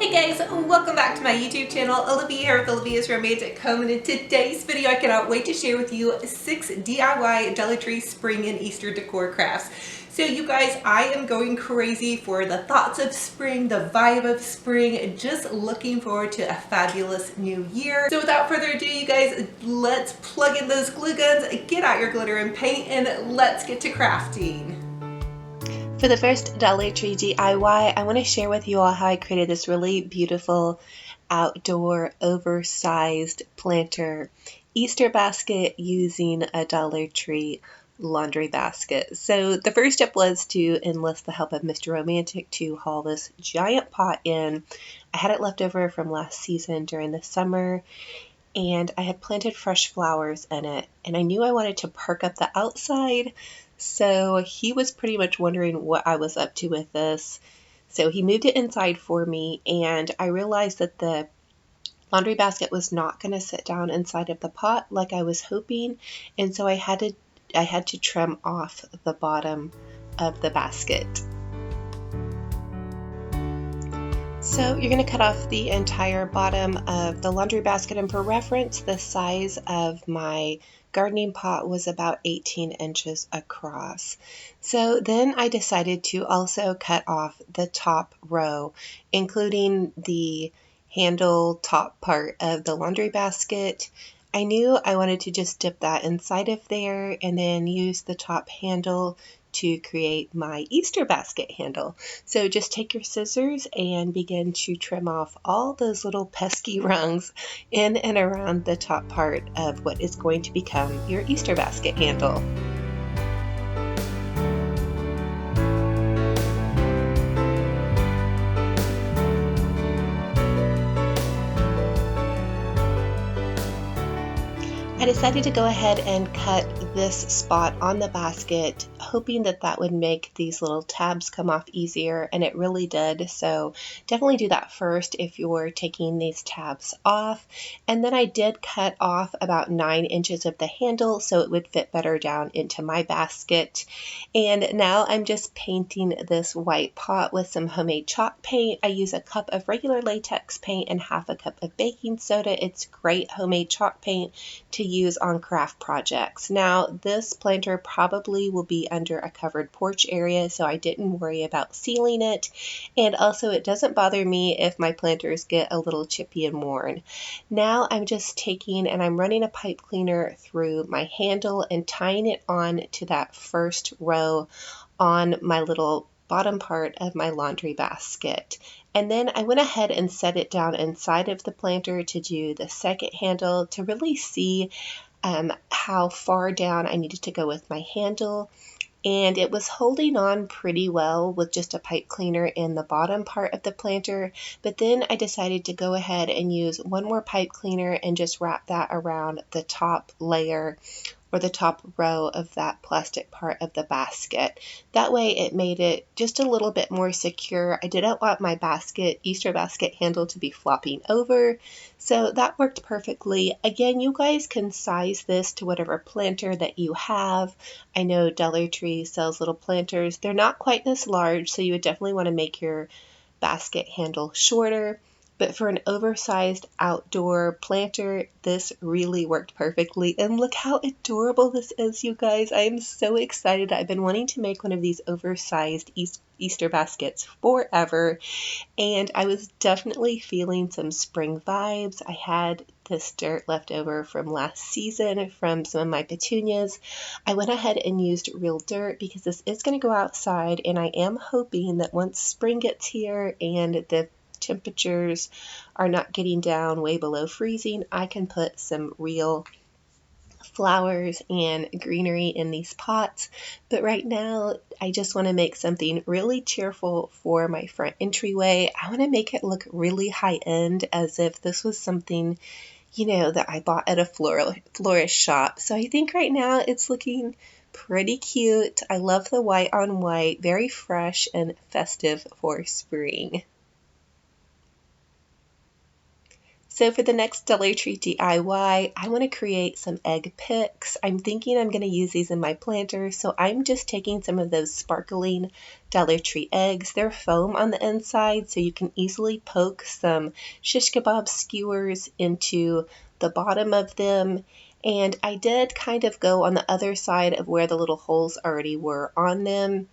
Hey guys, welcome back to my YouTube channel. Olivia here with Olivia's Romantic Home, and in today's video I cannot wait to share with you 6 DIY Dollar Tree spring and Easter decor crafts. So you guys, I am going crazy for the thoughts of spring, the vibe of spring, just looking forward to a fabulous new year. So without further ado, you guys, let's plug in those glue guns, get out your glitter and paint, and let's get to crafting. For the first Dollar Tree DIY, I want to share with you all how I created this really beautiful outdoor oversized planter Easter basket using a Dollar Tree laundry basket. So the first step was to enlist the help of Mr. Romantic to haul this giant pot in. I had it left over from last season during the summer, and I had planted fresh flowers in it, and I knew I wanted to perk up the outside, so he was pretty much wondering what I was up to with this. So he moved it inside for me, and I realized that the laundry basket was not going to sit down inside of the pot like I was hoping, and so I had to trim off the bottom of the basket. So you're going to cut off the entire bottom of the laundry basket, and for reference, the size of my gardening pot was about 18 inches across. So then I decided to also cut off the top row, including the handle top part of the laundry basket. I knew I wanted to just dip that inside of there and then use the top handle to create my Easter basket handle. So just take your scissors and begin to trim off all those little pesky rungs in and around the top part of what is going to become your Easter basket handle. I decided to go ahead and cut this spot on the basket, hoping that that would make these little tabs come off easier, and it really did. So definitely do that first if you're taking these tabs off. And then I did cut off about 9 inches of the handle so it would fit better down into my basket. And now I'm just painting this white pot with some homemade chalk paint. I use a cup of regular latex paint and half a cup of baking soda. It's great homemade chalk paint to use on craft projects. Now this planter probably will be under a covered porch area, so I didn't worry about sealing it, and also it doesn't bother me if my planters get a little chippy and worn. Now I'm just taking and I'm running a pipe cleaner through my handle and tying it on to that first row on my little bottom part of my laundry basket. And then I went ahead and set it down inside of the planter to do the second handle to really see how far down I needed to go with my handle. And it was holding on pretty well with just a pipe cleaner in the bottom part of the planter, but then I decided to go ahead and use one more pipe cleaner and just wrap that around the top layer or the top row of that plastic part of the basket. That way it made it just a little bit more secure. I didn't want my Easter basket handle to be flopping over, so that worked perfectly. Again, you guys can size this to whatever planter that you have. I know Dollar Tree sells little planters. They're not quite this large, so you would definitely want to make your basket handle shorter. But for an oversized outdoor planter, this really worked perfectly. And look how adorable this is, you guys. I am so excited. I've been wanting to make one of these oversized Easter baskets forever. And I was definitely feeling some spring vibes. I had this dirt left over from last season from some of my petunias. I went ahead and used real dirt because this is going to go outside, and I am hoping that once spring gets here and the temperatures are not getting down way below freezing, I can put some real flowers and greenery in these pots. But right now I just want to make something really cheerful for my front entryway. I want to make it look really high-end, as if this was something, you know, that I bought at a florist shop. So I think right now it's looking pretty cute. I love the white on white, very fresh and festive for spring. So for the next Dollar Tree DIY, I want to create some egg picks. I'm thinking I'm going to use these in my planter, so I'm just taking some of those sparkling Dollar Tree eggs. They're foam on the inside, so you can easily poke some shish kebab skewers into the bottom of them. And I did kind of go on the other side of where the little holes already were on them.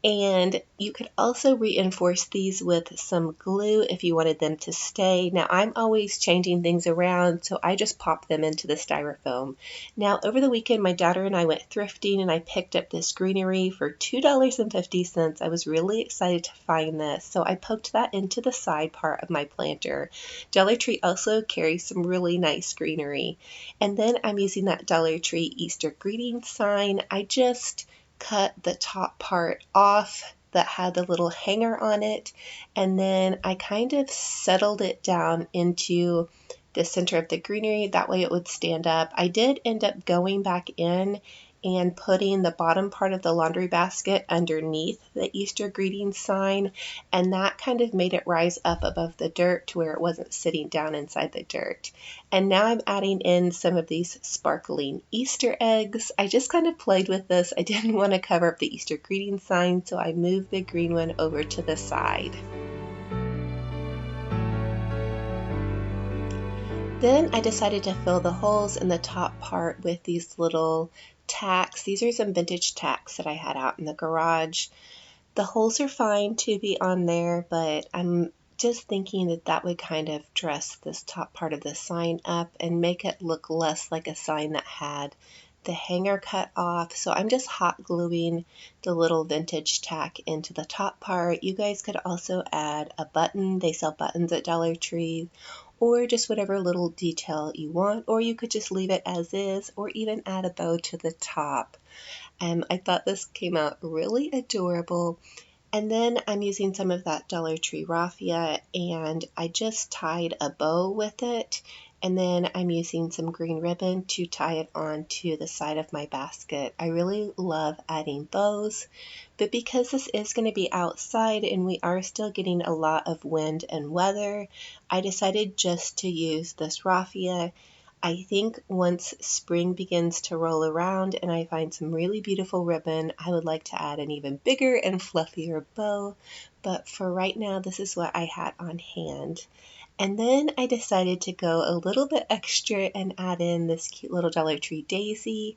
And you could also reinforce these with some glue if you wanted them to stay. Now I'm always changing things around, so I just pop them into the styrofoam. Now over the weekend my daughter and I went thrifting and I picked up this greenery for $2.50. I was really excited to find this, so I poked that into the side part of my planter. Dollar Tree also carries some really nice greenery. And then I'm using that Dollar Tree Easter greeting sign. I just cut the top part off that had the little hanger on it, and then I kind of settled it down into the center of the greenery. That way it would stand up. I did end up going back in and putting the bottom part of the laundry basket underneath the Easter greeting sign, and that kind of made it rise up above the dirt to where it wasn't sitting down inside the dirt. And now I'm adding in some of these sparkling Easter eggs. I just kind of played with this. I didn't want to cover up the Easter greeting sign, so I moved the green one over to the side. Then I decided to fill the holes in the top part with these little tacks. These are some vintage tacks that I had out in the garage. The holes are fine to be on there, but I'm just thinking that that would kind of dress this top part of the sign up and make it look less like a sign that had the hanger cut off. So I'm just hot gluing the little vintage tack into the top part. You guys could also add a button. They sell buttons at Dollar Tree, or just whatever little detail you want, or you could just leave it as is, or even add a bow to the top. I thought this came out really adorable. And then I'm using some of that Dollar Tree raffia, and I just tied a bow with it, and then I'm using some green ribbon to tie it on to the side of my basket. I really love adding bows, but because this is going to be outside and we are still getting a lot of wind and weather, I decided just to use this raffia. I think once spring begins to roll around and I find some really beautiful ribbon, I would like to add an even bigger and fluffier bow, but for right now, this is what I had on hand. And then I decided to go a little bit extra and add in this cute little Dollar Tree daisy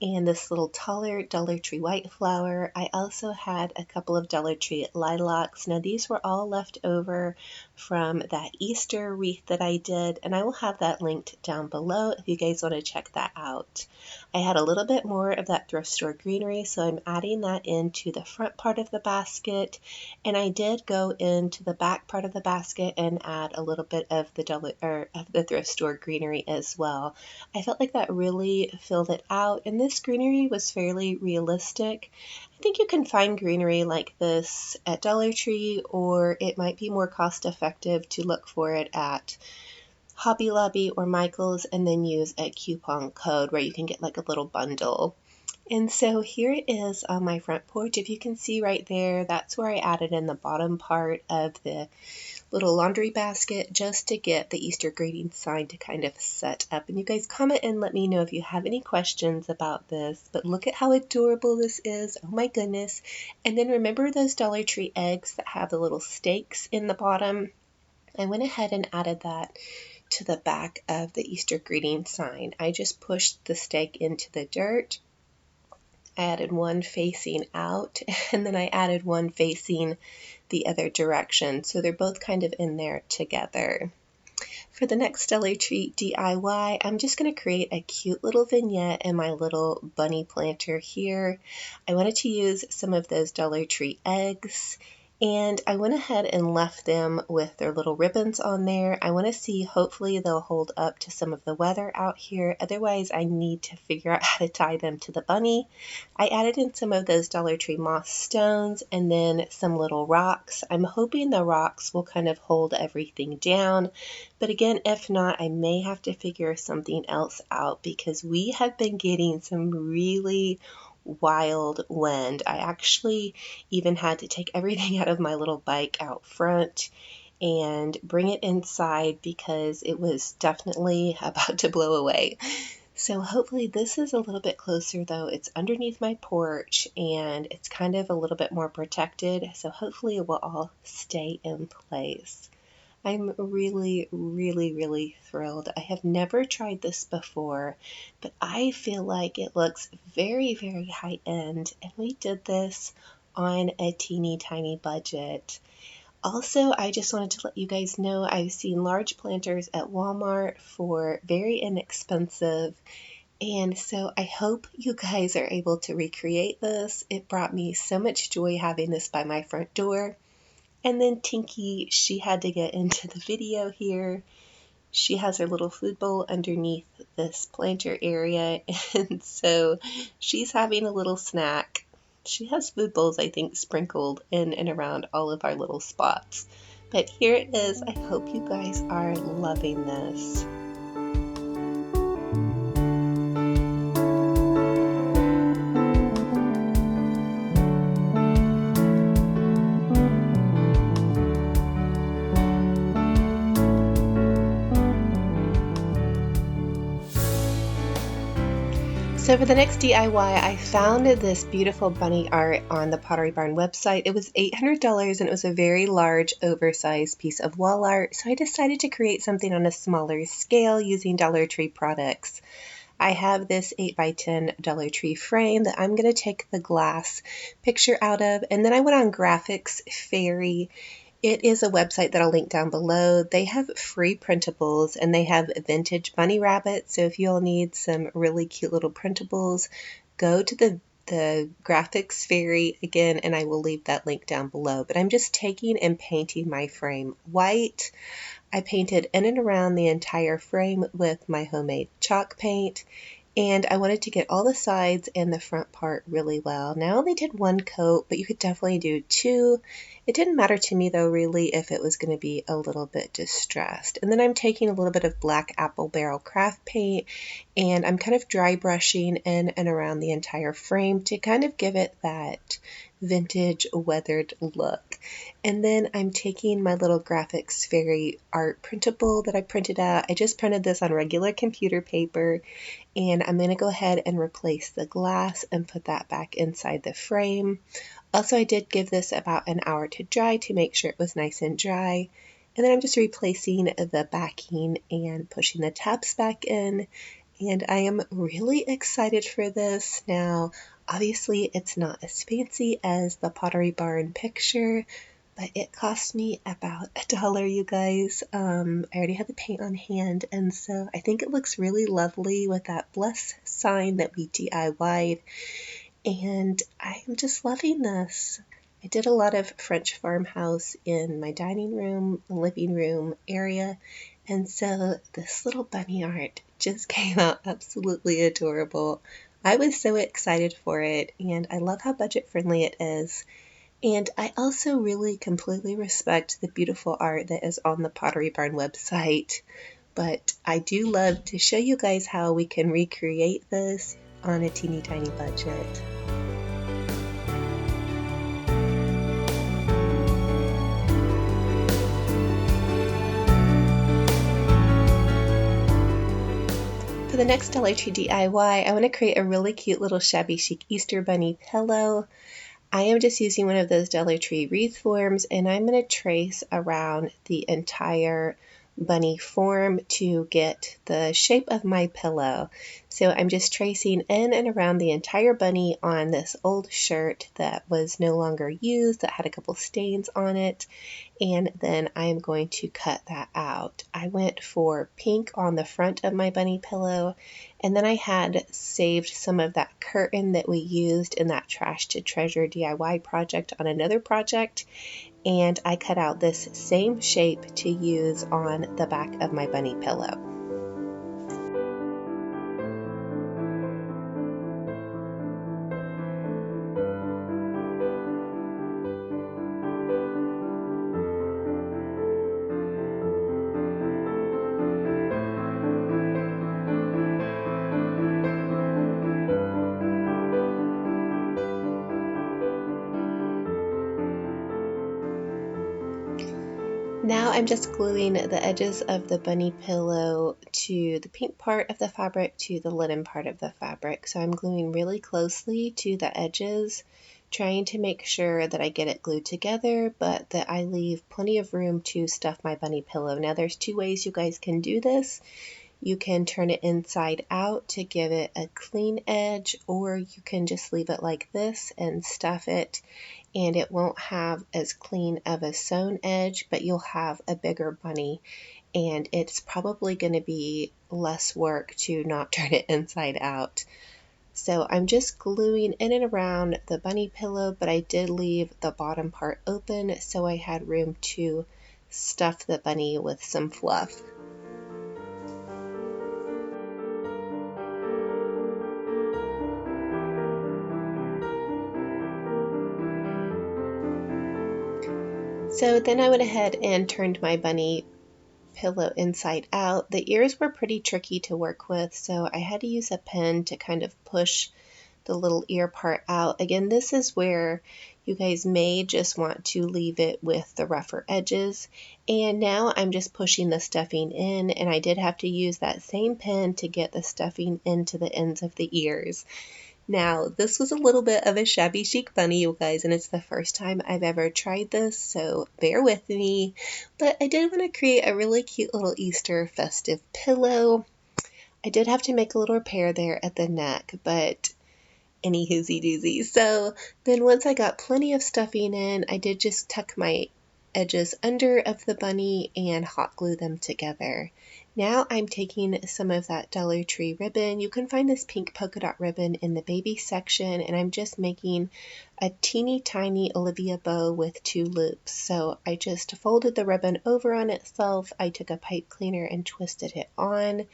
and this little taller Dollar Tree white flower. I also had a couple of Dollar Tree lilacs. Now these were all left over from that Easter wreath that I did, and I will have that linked down below if you guys want to check that out. I had a little bit more of that thrift store greenery, so I'm adding that into the front part of the basket, and I did go into the back part of the basket and add a little bit of the thrift store greenery as well. I felt like that really filled it out, and this greenery was fairly realistic. I think you can find greenery like this at Dollar Tree, or it might be more cost effective to look for it at Hobby Lobby or Michael's and then use a coupon code where you can get like a little bundle. And so here it is on my front porch. If you can see right there, that's where I added in the bottom part of the little laundry basket just to get the Easter greeting sign to kind of set up. And you guys comment and let me know if you have any questions about this. But look at how adorable this is. Oh my goodness. And then remember those Dollar Tree eggs that have the little stakes in the bottom? I went ahead and added that to the back of the Easter greeting sign. I just pushed the stake into the dirt. I added one facing out, and then I added one facing the other direction, so they're both kind of in there together. For the next Dollar Tree DIY, I'm just going to create a cute little vignette in my little bunny planter here. I wanted to use some of those Dollar Tree eggs, and I went ahead and left them with their little ribbons on there. I want to see, hopefully they'll hold up to some of the weather out here. Otherwise, I need to figure out how to tie them to the bunny. I added in some of those Dollar Tree moss stones and then some little rocks. I'm hoping the rocks will kind of hold everything down. But again, if not, I may have to figure something else out because we have been getting some really wild wind. I actually even had to take everything out of my little bike out front, and bring it inside because it was definitely about to blow away. So hopefully this is a little bit closer though. It's underneath my porch and it's kind of a little bit more protected. So hopefully it will all stay in place. I'm really, really, really thrilled. I have never tried this before, but I feel like it looks very, very high end. And we did this on a teeny tiny budget. Also, I just wanted to let you guys know I've seen large planters at Walmart for very inexpensive. And so I hope you guys are able to recreate this. It brought me so much joy having this by my front door. And then Tinky, she had to get into the video here. She has her little food bowl underneath this planter area, and so she's having a little snack. She has food bowls, I think, sprinkled in and around all of our little spots. But here it is. I hope you guys are loving this. So for the next DIY, I found this beautiful bunny art on the Pottery Barn website. It was $800 and it was a very large, oversized piece of wall art. So I decided to create something on a smaller scale using Dollar Tree products. I have this 8x10 Dollar Tree frame that I'm going to take the glass picture out of. And then I went on Graphics Fairy. It is a website that I'll link down below. They have free printables and they have vintage bunny rabbits. So if you'll need some really cute little printables, go to the Graphics Fairy again, and I will leave that link down below. But I'm just taking and painting my frame white. I painted in and around the entire frame with my homemade chalk paint. And I wanted to get all the sides and the front part really well. Now I only did one coat, but you could definitely do two. It didn't matter to me though really if it was going to be a little bit distressed. And then I'm taking a little bit of black apple barrel craft paint and I'm kind of dry brushing in and around the entire frame to kind of give it that vintage weathered look. And then I'm taking my little Graphics Fairy art printable that I printed out. I just printed this on regular computer paper, and I'm going to go ahead and replace the glass and put that back inside the frame. Also, I did give this about an hour to dry to make sure it was nice and dry. And then I'm just replacing the backing and pushing the tabs back in. And I am really excited for this. Now, obviously, it's not as fancy as the Pottery Barn picture, but it cost me about $1, you guys. I already had the paint on hand, and so I think it looks really lovely with that bless sign that we DIY'd, and I'm just loving this. I did a lot of French farmhouse in my dining room, living room area, and so this little bunny art just came out absolutely adorable. I was so excited for it, and I love how budget friendly it is. And I also really completely respect the beautiful art that is on the Pottery Barn website. But I do love to show you guys how we can recreate this on a teeny tiny budget. For the next Dollar Tree DIY, I want to create a really cute little Shabby Chic Easter Bunny pillow. I am just using one of those Dollar Tree wreath forms, and I'm going to trace around the entire bunny form to get the shape of my pillow. So I'm just tracing in and around the entire bunny on this old shirt that was no longer used, that had a couple stains on it, and then I'm going to cut that out. I went for pink on the front of my bunny pillow, and then I had saved some of that curtain that we used in that Trash to Treasure DIY project on another project, and I cut out this same shape to use on the back of my bunny pillow. Now I'm just gluing the edges of the bunny pillow to the pink part of the fabric to the linen part of the fabric. So I'm gluing really closely to the edges, trying to make sure that I get it glued together, but that I leave plenty of room to stuff my bunny pillow. Now there's two ways you guys can do this. You can turn it inside out to give it a clean edge, or you can just leave it like this and stuff it, and it won't have as clean of a sewn edge, but you'll have a bigger bunny, and it's probably going to be less work to not turn it inside out. So I'm just gluing in and around the bunny pillow, but I did leave the bottom part open so I had room to stuff the bunny with some fluff. So then I went ahead and turned my bunny pillow inside out. The ears were pretty tricky to work with, so I had to use a pen to kind of push the little ear part out. Again, this is where you guys may just want to leave it with the rougher edges. And now I'm just pushing the stuffing in, and I did have to use that same pen to get the stuffing into the ends of the ears. Now, this was a little bit of a shabby chic bunny, you guys, and it's the first time I've ever tried this, so bear with me. But I did want to create a really cute little Easter festive pillow. I did have to make a little repair there at the neck, but any hoozy doozy. So then once I got plenty of stuffing in, I did just tuck my edges under of the bunny and hot glue them together. Now I'm taking some of that Dollar Tree ribbon. You can find this pink polka dot ribbon in the baby section, and I'm just making a teeny tiny Olivia bow with 2 loops. So I just folded the ribbon over on itself. I took a pipe cleaner and twisted it on,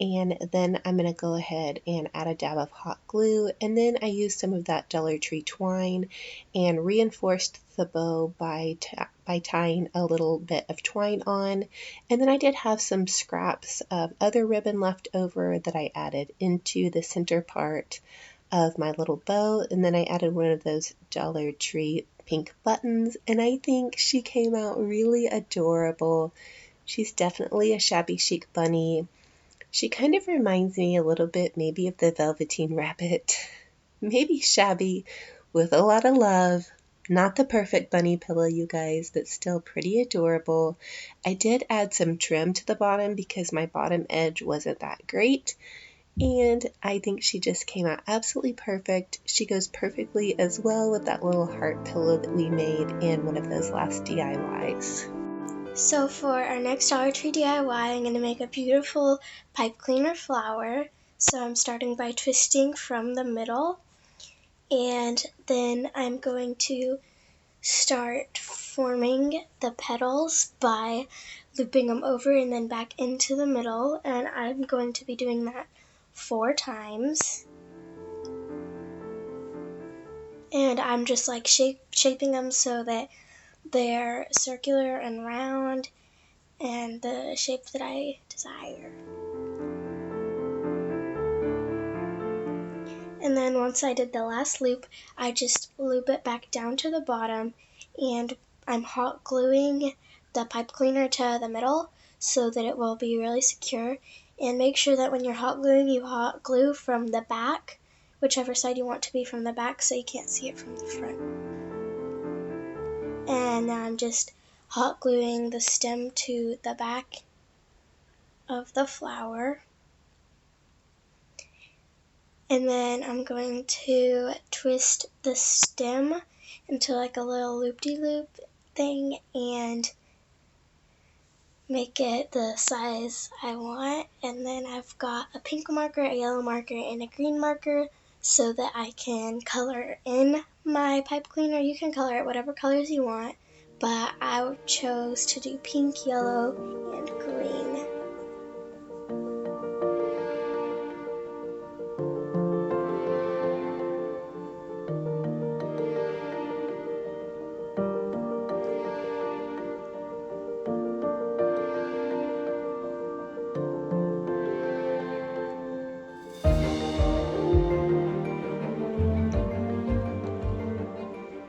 and then I'm going to go ahead and add a dab of hot glue, and then I used some of that Dollar Tree twine and reinforced the bow by tying a little bit of twine on. And then I did have some scraps of other ribbon left over that I added into the center part of my little bow, and then I added one of those Dollar Tree pink buttons, and I think she came out really adorable. She's definitely a shabby chic bunny. She kind of reminds me a little bit maybe of the Velveteen Rabbit. Maybe shabby with a lot of love. Not the perfect bunny pillow, you guys, but still pretty adorable. I did add some trim to the bottom because my bottom edge wasn't that great, and I think she just came out absolutely perfect. She goes perfectly as well with that little heart pillow that we made in one of those last DIYs. So for our next Dollar Tree DIY, I'm going to make a beautiful pipe cleaner flower. So I'm starting by twisting from the middle, and then I'm going to start forming the petals by looping them over and then back into the middle, and I'm going to be doing that 4 times. And I'm just like shaping them so that they're circular and round and the shape that I desire. And then once I did the last loop, I just loop it back down to the bottom, and I'm hot gluing the pipe cleaner to the middle so that it will be really secure. And make sure that when you're hot gluing, you hot glue from the back, whichever side you want to be from the back, so you can't see it from the front. And now I'm just hot gluing the stem to the back of the flower. And then I'm going to twist the stem into like a little loop-de-loop thing and make it the size I want. And then I've got a pink marker, a yellow marker, and a green marker so that I can color in my pipe cleaner. You can color it whatever colors you want, but I chose to do pink, yellow, and green.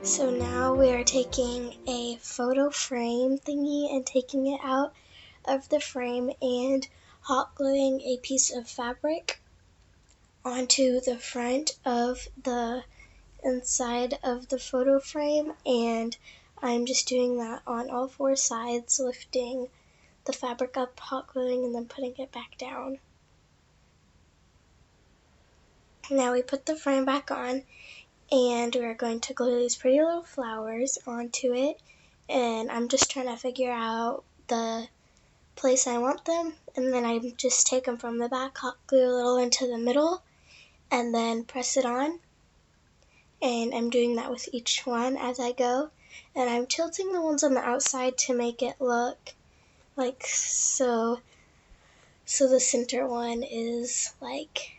So now we are taking a photo frame thingy and taking it out of the frame and hot gluing a piece of fabric onto the front of the inside of the photo frame, and I'm just doing that on all four sides, lifting the fabric up, hot gluing, and then putting it back down. Now we put the frame back on, and we're going to glue these pretty little flowers onto it, and I'm just trying to figure out the place I want them, and then I just take them from the back, hot glue a little into the middle, and then press it on. And I'm doing that with each one as I go, and I'm tilting the ones on the outside to make it look like so the center one is like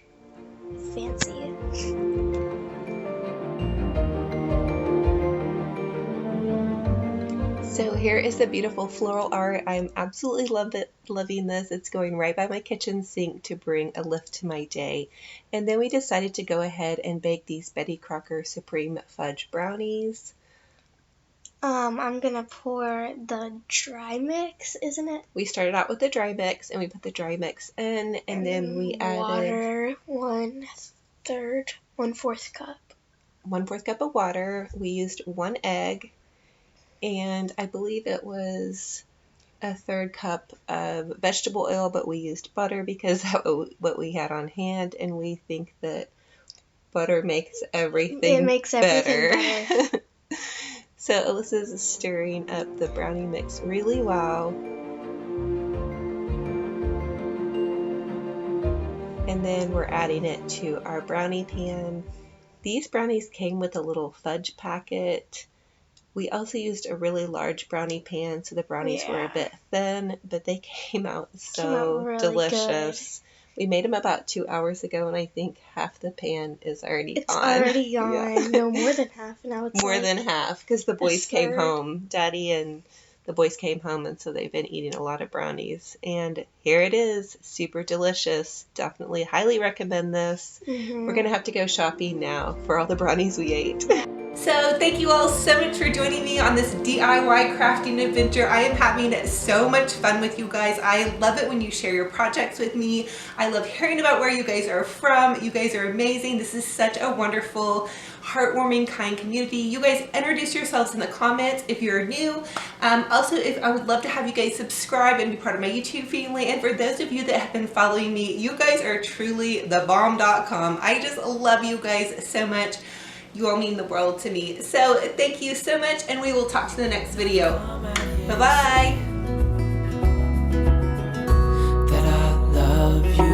fancy. So here is the beautiful floral art. I'm absolutely loving this. It's going right by my kitchen sink to bring a lift to my day. And then we decided to go ahead and bake these Betty Crocker Supreme Fudge Brownies. I'm gonna pour the dry mix, isn't it? We started out with the dry mix, and we put the dry mix in, and then we added water, 1/4 cup. 1/4 cup of water. We used 1 egg, and I believe it was 1/3 cup of vegetable oil, but we used butter because that's what we had on hand, and we think that butter makes everything better. So Alyssa's stirring up the brownie mix really well. And then we're adding it to our brownie pan. These brownies came with a little fudge packet. We also used a really large brownie pan, so the brownies were a bit thin, but they came out really delicious. Good. We made them about 2 hours ago, and I think half the pan is already gone. It's already gone. Yeah. No, more than half. Now it's more than half, because the boys came home. Daddy and the boys came home, and so they've been eating a lot of brownies. And here it is, super delicious. Definitely highly recommend this. We're going to have to go shopping now for all the brownies we ate. So thank you all so much for joining me on this DIY crafting adventure. I am having so much fun with you guys. I love it when you share your projects with me. I love hearing about where you guys are from. You guys are amazing. This is such a wonderful, heartwarming, kind community. You guys introduce yourselves in the comments if you're new. Also, I would love to have you guys subscribe and be part of my YouTube family. And for those of you that have been following me, you guys are truly thebomb.com. I just love you guys so much. You all mean the world to me. So thank you so much, and we will talk to the next video. Bye-bye. That I love you.